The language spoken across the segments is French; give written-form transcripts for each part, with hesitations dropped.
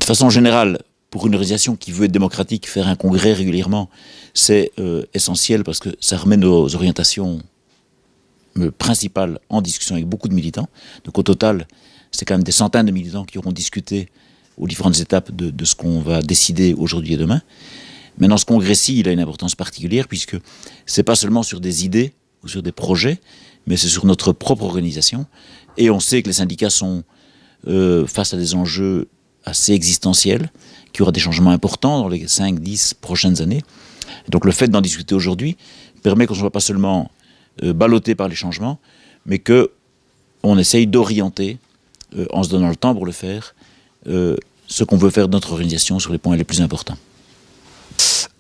façon générale, pour une organisation qui veut être démocratique, faire un congrès régulièrement, c'est essentiel parce que ça remet nos orientations principales en discussion avec beaucoup de militants. Donc au total, c'est quand même des centaines de militants qui auront discuté aux différentes étapes de ce qu'on va décider aujourd'hui et demain. Maintenant, ce congrès-ci, il a une importance particulière puisque c'est pas seulement sur des idées ou sur des projets, mais c'est sur notre propre organisation. Et on sait que les syndicats sont face à des enjeux assez existentiels, qu'il y aura des changements importants dans les 5-10 prochaines années. Et donc le fait d'en discuter aujourd'hui permet qu'on ne soit pas seulement ballotté par les changements, mais qu'on essaye d'orienter, en se donnant le temps pour le faire, ce qu'on veut faire de notre organisation sur les points les plus importants.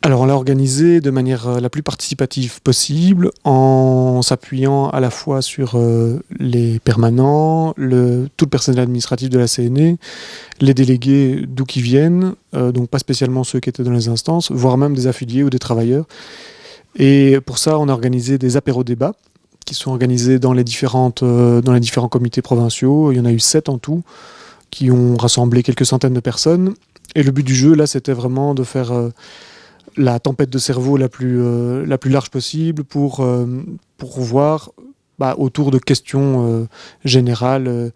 Alors on l'a organisé de manière la plus participative possible, en s'appuyant à la fois sur les permanents, tout le personnel administratif de la CNE, les délégués d'où qu'ils viennent, donc pas spécialement ceux qui étaient dans les instances, voire même des affiliés ou des travailleurs. Et pour ça, on a organisé des apéros-débats qui sont organisés dans les différents comités provinciaux. Il y en a eu 7 en tout, qui ont rassemblé quelques centaines de personnes. Et le but du jeu, là, c'était vraiment de faire la tempête de cerveau la plus large possible pour voir autour de questions générales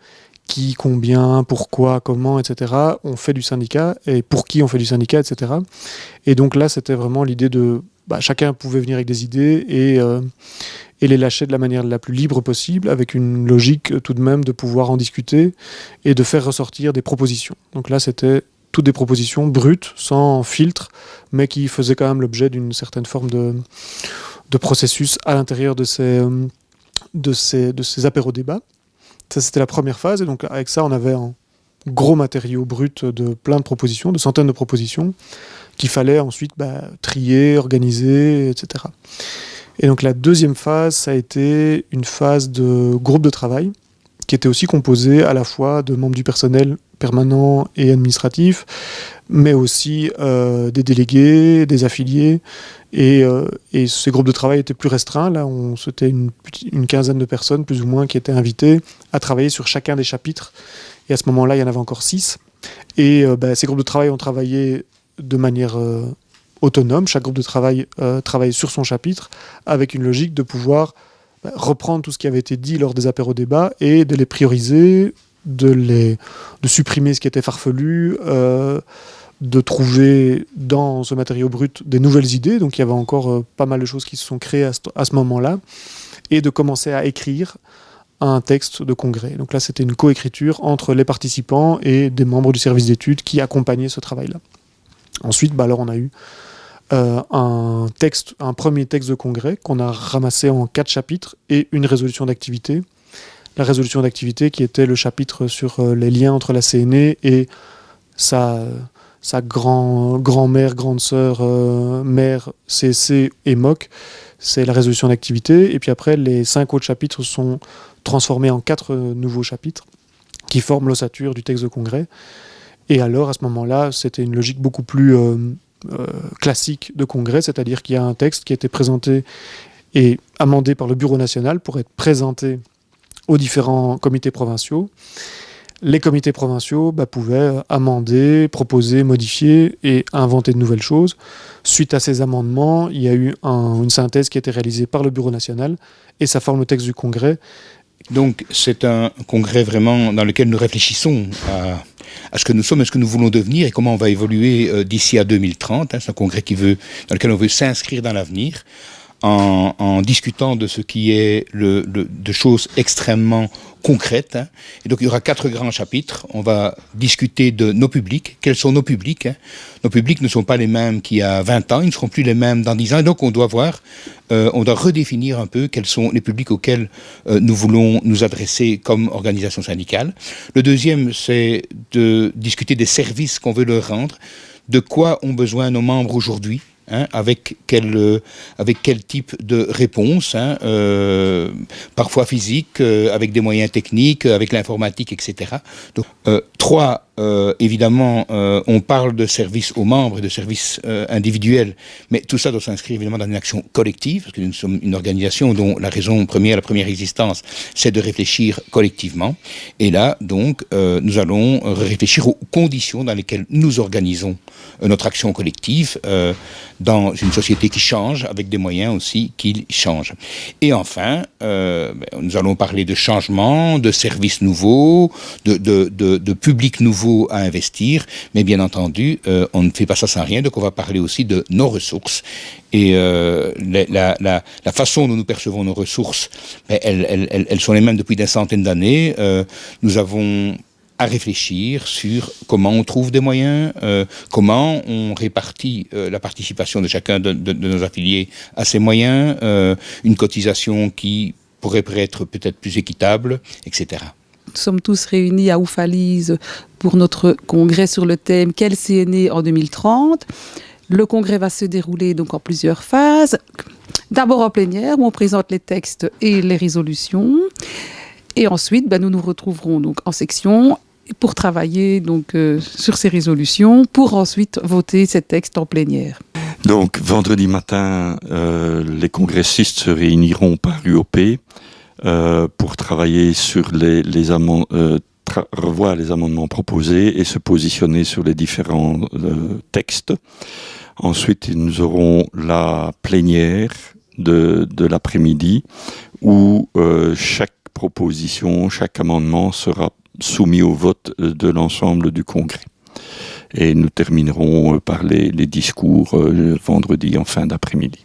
qui, combien, pourquoi, comment, etc. on fait du syndicat et pour qui on fait du syndicat, etc. Et donc là, c'était vraiment l'idée de chacun pouvait venir avec des idées et les lâcher de la manière la plus libre possible, avec une logique tout de même de pouvoir en discuter et de faire ressortir des propositions. Donc là, c'était toutes des propositions brutes, sans filtre, mais qui faisaient quand même l'objet d'une certaine forme de processus à l'intérieur de ces apéros-débats. Ça, c'était la première phase, et donc avec ça, on avait un gros matériau brut de plein de propositions, de centaines de propositions, qu'il fallait ensuite trier, organiser, etc. Et donc la deuxième phase, ça a été une phase de groupe de travail, qui était aussi composé à la fois de membres du personnel permanent et administratif, mais aussi des délégués, des affiliés, et ces groupes de travail étaient plus restreints. Là, c'était une quinzaine de personnes, plus ou moins, qui étaient invitées à travailler sur chacun des chapitres, et à ce moment-là, il y en avait encore 6. Et ces groupes de travail ont travaillé de manière autonome. Chaque groupe de travail travaillait sur son chapitre, avec une logique de pouvoir reprendre tout ce qui avait été dit lors des apéros-débats et de les prioriser, de supprimer ce qui était farfelu, de trouver dans ce matériau brut des nouvelles idées. Donc il y avait encore pas mal de choses qui se sont créées à ce moment-là, et de commencer à écrire un texte de congrès. Donc là, c'était une coécriture entre les participants et des membres du service d'études qui accompagnaient ce travail-là. Ensuite, alors on a eu un premier texte de congrès qu'on a ramassé en 4 chapitres et une résolution d'activité. La résolution d'activité qui était le chapitre sur les liens entre la CNE et sa grand-mère, grande sœur, mère, CC et MOC. C'est la résolution d'activité. Et puis après, les 5 autres chapitres sont transformés en 4 nouveaux chapitres qui forment l'ossature du texte de congrès. Et alors, à ce moment-là, c'était une logique beaucoup plus classique de congrès, c'est-à-dire qu'il y a un texte qui a été présenté et amendé par le Bureau national pour être présenté aux différents comités provinciaux. Les comités provinciaux pouvaient amender, proposer, modifier et inventer de nouvelles choses. Suite à ces amendements, il y a eu une synthèse qui a été réalisée par le Bureau national et ça forme le texte du congrès. Donc c'est un congrès vraiment dans lequel nous réfléchissons à ce que nous sommes et ce que nous voulons devenir et comment on va évoluer d'ici à 2030. C'est un congrès dans lequel on veut s'inscrire dans l'avenir en discutant de ce qui est de choses extrêmement concrètes. Et donc il y aura 4 grands chapitres. On va discuter de nos publics. Quels sont nos publics? Nos publics ne sont pas les mêmes qu'il y a 20 ans, ils ne seront plus les mêmes dans 10 ans. Et donc on doit redéfinir un peu quels sont les publics auxquels nous voulons nous adresser comme organisation syndicale. Le deuxième, c'est de discuter des services qu'on veut leur rendre, de quoi ont besoin nos membres aujourd'hui. hein, avec quel type de réponse, hein, parfois physique, avec des moyens techniques, avec l'informatique, etc. Donc, 3, évidemment, on parle de services aux membres et de services individuels, mais tout ça doit s'inscrire évidemment dans une action collective, parce que nous sommes une organisation dont la première existence, c'est de réfléchir collectivement. Et là, donc, nous allons réfléchir aux conditions dans lesquelles nous organisons notre action collective dans une société qui change, avec des moyens aussi qui changent. Et enfin, nous allons parler de changement, de services nouveaux, de publics nouveaux à investir, mais bien entendu, on ne fait pas ça sans rien, donc on va parler aussi de nos ressources. Et la façon dont nous percevons nos ressources, elles sont les mêmes depuis des centaines d'années. Nous avons à réfléchir sur comment on trouve des moyens, comment on répartit la participation de chacun de nos affiliés à ces moyens, une cotisation qui pourrait être peut-être plus équitable, etc. Nous sommes tous réunis à Oufalise pour notre congrès sur le thème « Quel CNE en 2030 ?» Le congrès va se dérouler donc en plusieurs phases. D'abord en plénière, où on présente les textes et les résolutions. Et ensuite, nous nous retrouverons donc en section pour travailler donc, sur ces résolutions, pour ensuite voter ces textes en plénière. Donc, vendredi matin, les congressistes se réuniront par UOP pour travailler sur revoir les amendements proposés et se positionner sur les différents textes. Ensuite, nous aurons la plénière de l'après-midi où chaque proposition, chaque amendement sera soumis au vote de l'ensemble du congrès. Et nous terminerons par les discours vendredi en fin d'après-midi.